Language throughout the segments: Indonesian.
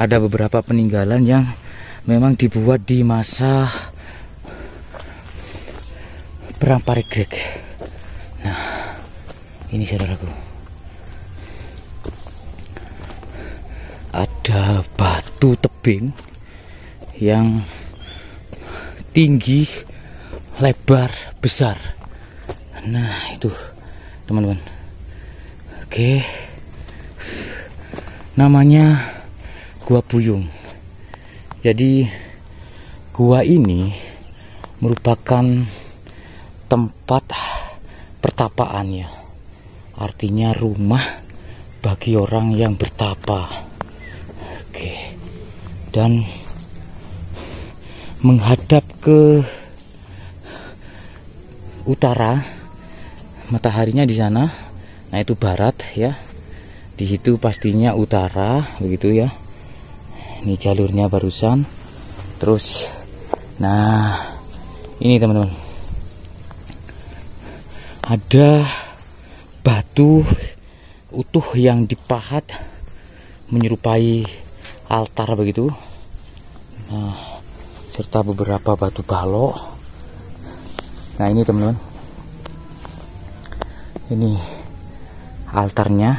ada beberapa peninggalan yang memang dibuat di masa perang Parigrek. Nah, ini saudaraku, ada batu tebing yang tinggi, lebar, besar. Nah, itu teman-teman. Oke, namanya Gua Buyung. Jadi gua ini merupakan tempat pertapaan ya, artinya rumah bagi orang yang bertapa. Oke, dan menghadap ke utara, mataharinya di sana. Nah, itu barat ya. Di situ pastinya utara, begitu ya. Ini jalurnya barusan. Terus, nah ini teman-teman, ada batu utuh yang dipahat menyerupai altar begitu. Nah, serta beberapa batu balok. Nah, ini teman-teman, ini altarnya.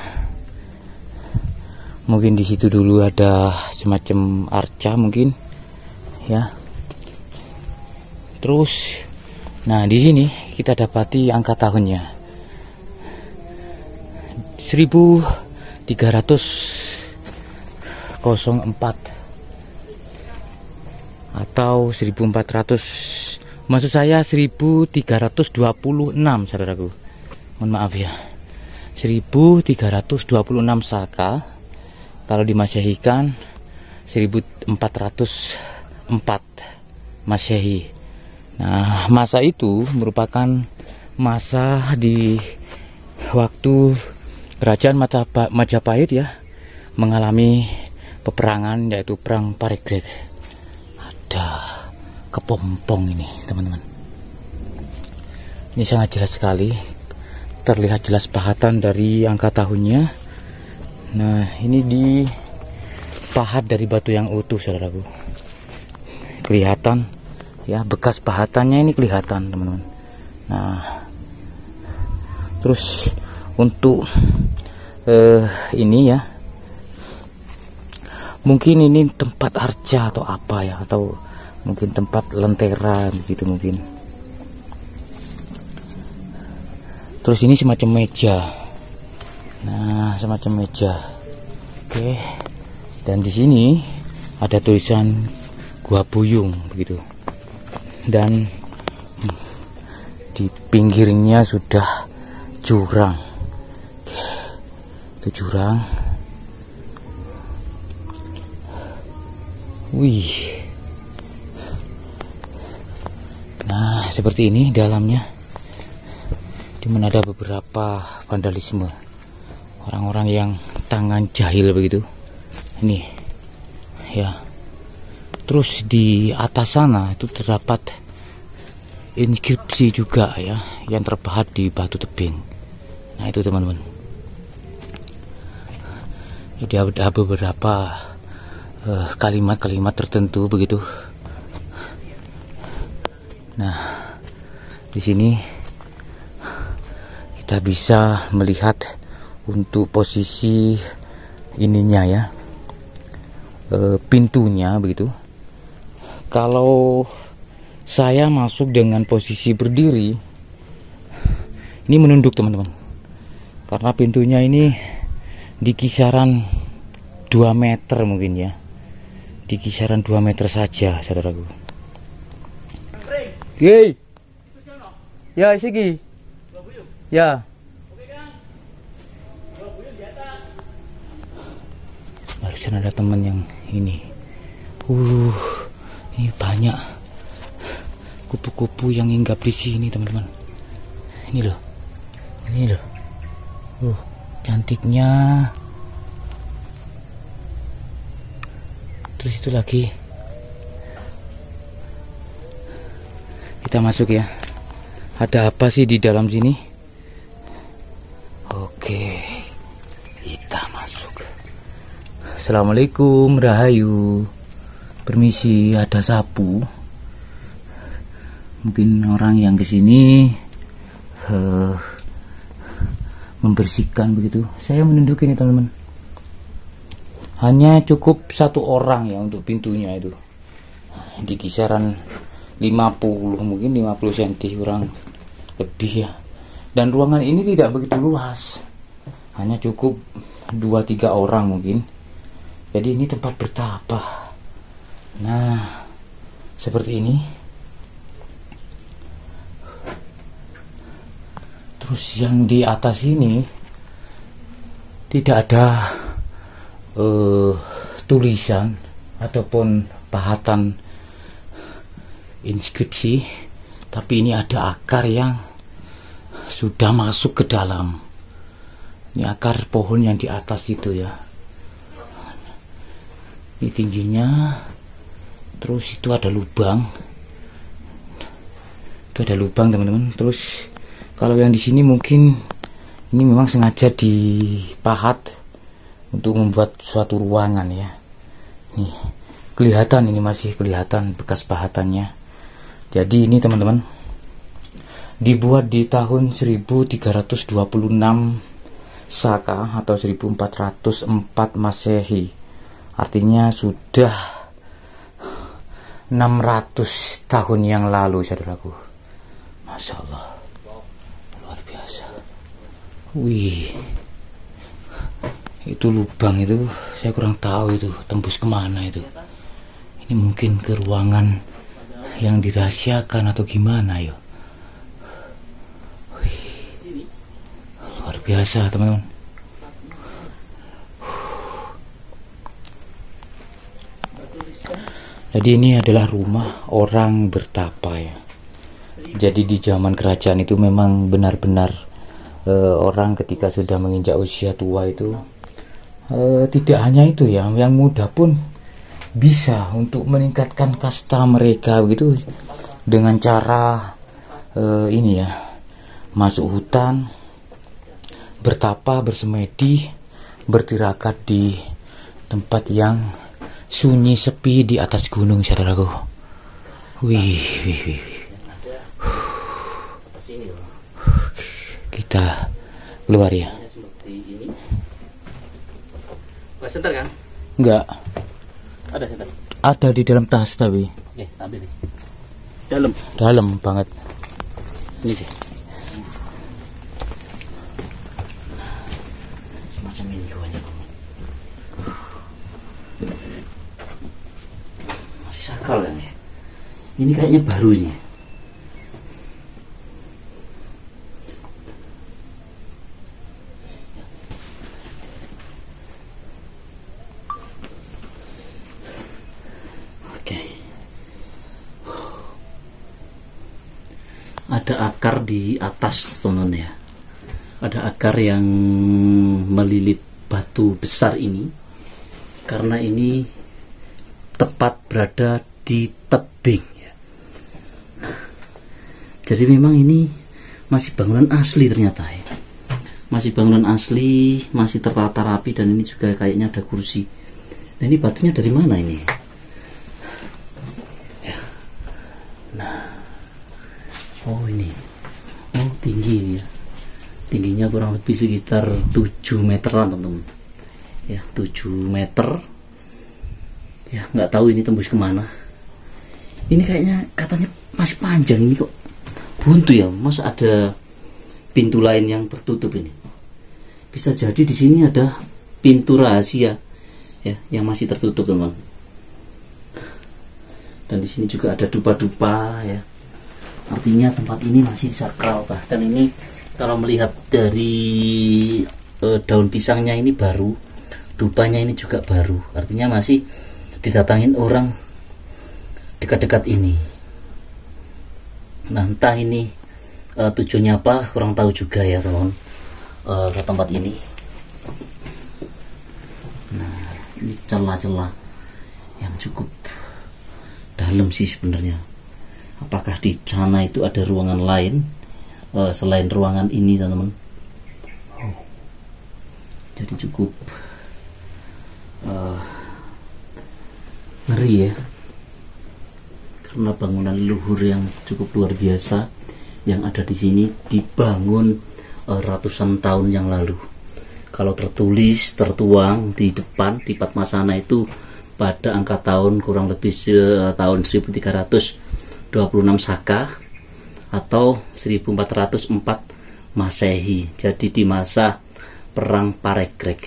Mungkin di situ dulu ada semacam arca mungkin ya. Terus, nah di sini kita dapati angka tahunnya 1304 atau 1400, maksud saya 1326 saudaraku. Mohon maaf ya. 1326 Saka. Kalau dimasyahikan 1404 Masehi. Nah, masa itu merupakan masa di waktu kerajaan Majapahit ya mengalami peperangan, yaitu perang Parigrek. Ada kepompong ini teman-teman. Ini sangat jelas sekali, terlihat jelas pahatan dari angka tahunnya. Nah, ini dipahat dari batu yang utuh saudaraku. Kelihatan ya, bekas pahatannya ini kelihatan teman-teman. Nah, terus untuk ini ya, mungkin ini tempat arca atau apa ya, atau mungkin tempat lentera begitu mungkin. Terus ini semacam meja. Nah, semacam meja. Oke. Dan di sini ada tulisan Gua Buyung begitu. Dan di pinggirnya sudah jurang. Oke. Itu jurang. Wih. Nah, seperti ini dalamnya. Dimana ada beberapa vandalisme orang-orang yang tangan jahil begitu. Ini ya. Terus di atas sana itu terdapat inskripsi juga ya, yang terpahat di batu tebing. Nah, itu teman-teman. Jadi ada beberapa kalimat-kalimat tertentu begitu. Nah, di sini kita bisa melihat untuk posisi ininya ya, pintunya begitu. Kalau saya masuk dengan posisi berdiri, ini menunduk teman-teman, karena pintunya ini di kisaran 2 meter mungkin ya, di kisaran 2 meter saja saudaraku. Yeay. Ya, siki. Ya. Barusan ada teman yang ini. Ini banyak kupu-kupu yang hinggap di sini, teman-teman. Ini loh. Ini loh. Cantiknya. Terus itu lagi. Kita masuk ya. Ada apa sih di dalam sini? Oke. Kita masuk. Assalamualaikum, rahayu. Permisi, ada sapu. Mungkin orang yang kesini membersihkan begitu. Saya menunduk ini teman-teman. Hanya cukup satu orang ya untuk pintunya itu. Di kisaran 50, mungkin 50 cm kurang lebih ya. Dan ruangan ini tidak begitu luas. Hanya cukup 2-3 orang mungkin. Jadi ini tempat bertapa. Nah, seperti ini. Terus yang di atas ini tidak ada tulisan ataupun pahatan inskripsi, tapi ini ada akar yang sudah masuk ke dalam. Ini akar pohon yang di atas itu ya. Ini tingginya. Terus itu ada lubang. Itu ada lubang teman-teman. Terus kalau yang di sini mungkin ini memang sengaja dipahat untuk membuat suatu ruangan ya. Nih, kelihatan, ini masih kelihatan bekas pahatannya. Jadi ini teman-teman dibuat di tahun 1326 Saka atau 1404 Masehi. Artinya sudah 600 tahun yang lalu, saudaraku. Masya Allah, luar biasa. Wih, itu lubang itu saya kurang tahu itu tembus kemana itu. Ini mungkin ke ruangan yang dirahasiakan atau gimana ya. Luar biasa teman-teman. Jadi ini adalah rumah orang bertapa ya. Jadi di zaman kerajaan itu memang benar-benar orang ketika sudah menginjak usia tua itu tidak hanya itu ya, yang muda pun bisa untuk meningkatkan kasta mereka begitu dengan cara ini ya, masuk hutan, bertapa, bersemedi, bertirakat di tempat yang sunyi sepi di atas gunung, saudaraku. Wih. Kita keluar ya. Senter kan? Enggak. Ada senter. Ada di dalam tas tapi. Ambil nih. Dalam. Dalam banget. Ini deh. Semacam ini kawannya. Masih sakral kan ya? Ini kayaknya baru ini. Ada akar di atas teman ya. Ada akar yang melilit batu besar ini. Karena ini tepat berada di tebing ya. Jadi memang ini masih bangunan asli ternyata ya. Masih bangunan asli, masih tertata rapi, dan ini juga kayaknya ada kursi. Nah, ini batunya dari mana ini? Oh ini, oh tinggi ya, tingginya kurang lebih sekitar 7 meteran teman-teman, ya 7 meter, ya nggak tahu ini tembus kemana. Ini kayaknya katanya masih panjang ini kok buntu ya, masa ada pintu lain yang tertutup ini? Bisa jadi di sini ada pintu rahasia ya yang masih tertutup teman. Dan di sini juga ada dupa-dupa ya. Artinya tempat ini masih sakral. Bahkan ini kalau melihat dari daun pisangnya ini baru, dupanya ini juga baru. Artinya masih didatangin orang dekat-dekat ini. Nah, entah ini tujuannya apa, kurang tahu juga ya teman, ke tempat ini. Nah, ini celah-celah yang cukup dalam sih sebenarnya. Apakah di sana itu ada ruangan lain selain ruangan ini teman-teman? Jadi cukup Ngeri ya, karena bangunan leluhur yang cukup luar biasa yang ada di sini dibangun ratusan tahun yang lalu. Kalau tertuang di depan di Padmasana itu pada angka tahun kurang lebih tahun 1326 Saka atau 1404 Masehi. Jadi di masa perang Parekrek.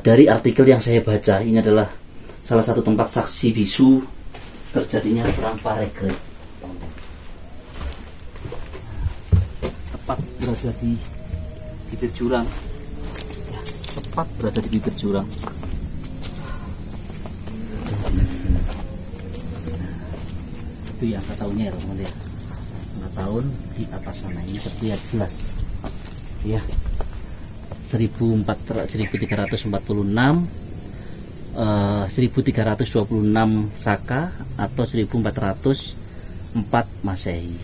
Dari artikel yang saya baca, ini adalah salah satu tempat saksi bisu terjadinya perang Parekrek. Tepat berada di bibir jurang. Ya, tepat berada di bibir jurang. Itu ya angka tahunnya ya teman-teman ya. Angka tahun di atas sana ini terlihat jelas. Ya. 1346 Saka atau 1404 Masehi.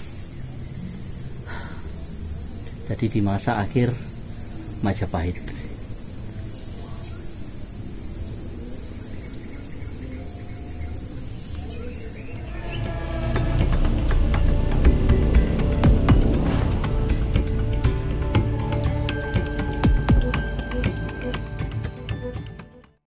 Jadi di masa akhir Majapahit.